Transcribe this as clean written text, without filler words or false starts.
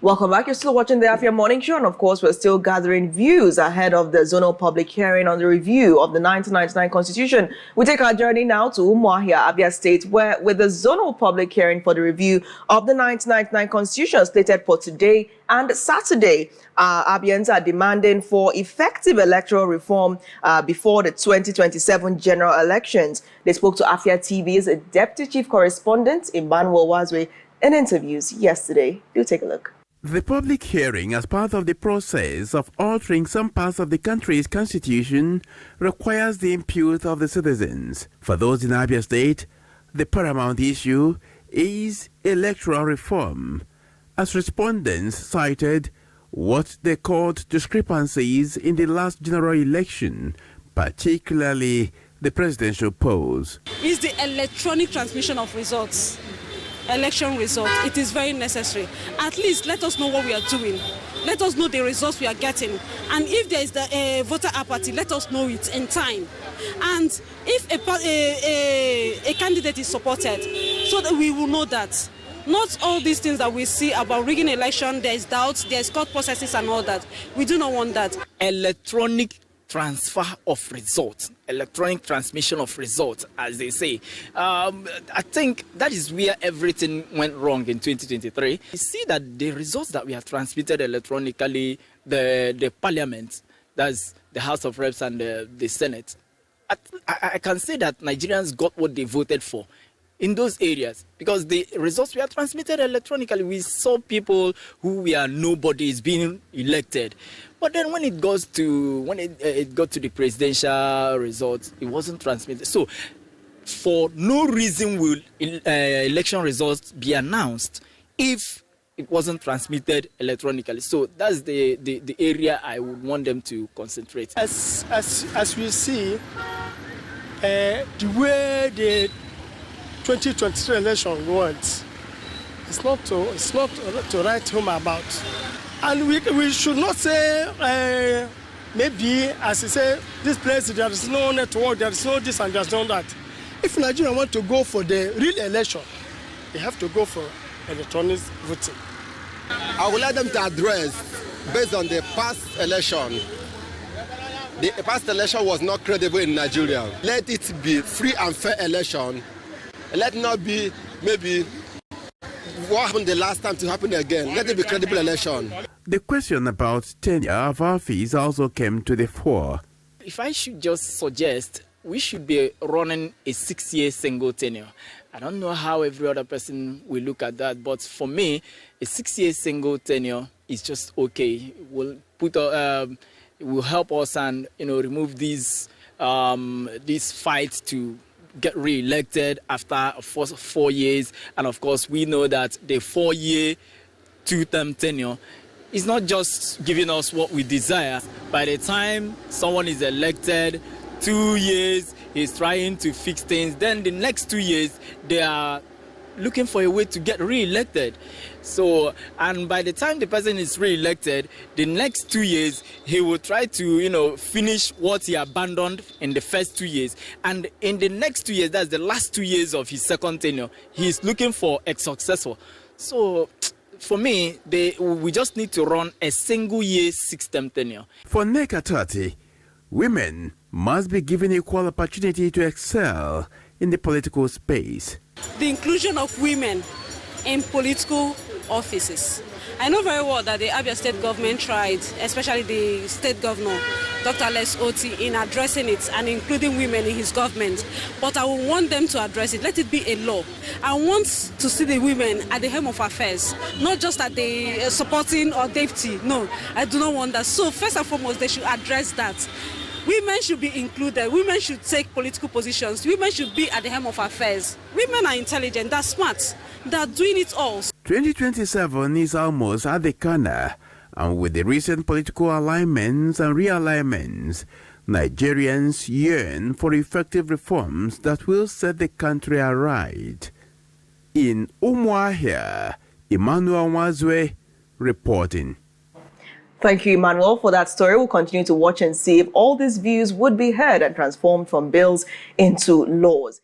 Welcome back. You're still watching the Afia Morning Show, and of course, we're still gathering views ahead of the zonal public hearing on the review of the 1999 Constitution. We take our journey now to Umuahia, Abia State, where with the zonal public hearing for the review of the 1999 Constitution slated for today and Saturday, Abians are demanding for effective electoral reform before the 2027 general elections. They spoke to Afia TV's Deputy Chief Correspondent, Emmanuel Nwazue, in interviews yesterday. Do take a look. The public hearing, as part of the process of altering some parts of the country's constitution, requires the input of the citizens. For those in Abia State, the paramount issue is electoral reform, as respondents cited what they called discrepancies in the last general election, particularly the presidential polls. Is the electronic transmission of results. Election results, it is very necessary. At least let us know what we are doing. Let us know the results we are getting. And if there is the voter apathy, let us know it in time. And if a candidate is supported, so that we will know that. Not all these things that we see about rigging election, there is doubts, there is court processes and all that. We do not want that. Electronic transfer of results, electronic transmission of results, as they say. I think that is where everything went wrong in 2023. You see that the results that we have transmitted electronically, the parliament, that's the House of Reps and the Senate, I can say that Nigerians got what they voted for in those areas, because the results we are transmitted electronically, we saw people who were nobodies being elected. But then when it got to the presidential results, it wasn't transmitted. So for no reason will election results be announced if it wasn't transmitted electronically. So that's the area I would want them to concentrate. As we see, the way the 2023 election went, it's not to write home about. And we should not say, maybe, as you say, this place, there is no network, there is no this and there is no that. If Nigeria want to go for the real election, they have to go for electronic voting. I would like them to address, based on the past election, the past election was not credible in Nigeria. Let it be free and fair election. Let it not be maybe what happened the last time to happen again. Let it be credible election. The question about tenure of office also came to the fore. If I should just suggest, we should be running a 6-year single tenure. I don't know how every other person will look at that, but for me, a 6-year single tenure is just okay. It will help us and remove these fights to get re-elected after 4 years. And of course, we know that the 4-year, 2-term tenure is not just giving us what we desire. By the time someone is elected, 2 years, he's trying to fix things. Then the next 2 years, they are looking for a way to get re-elected. So, and by the time the person is re-elected, the next 2 years, he will try to, finish what he abandoned in the first 2 years. And in the next 2 years, that's the last 2 years of his second tenure, he's looking for a successor. So, for me, we just need to run a single-year 6-term tenure. For INEC Authority, women must be given equal opportunity to excel in the political space. The inclusion of women in political offices. I know very well that the Abia State government tried, especially the state governor, Dr. Les Oti, in addressing it and including women in his government. But I will want them to address it. Let it be a law. I want to see the women at the helm of affairs, not just at the supporting or deputy. No, I do not want that. So first and foremost, they should address that. Women should be included. Women should take political positions. Women should be at the helm of affairs. Women are intelligent. They're smart. They're doing it all. 2027 is almost at the corner, and with the recent political alignments and realignments, Nigerians yearn for effective reforms that will set the country aright. In Umuahia, Emmanuel Nwazue reporting. Thank you, Emmanuel, for that story. We'll continue to watch and see if all these views would be heard and transformed from bills into laws.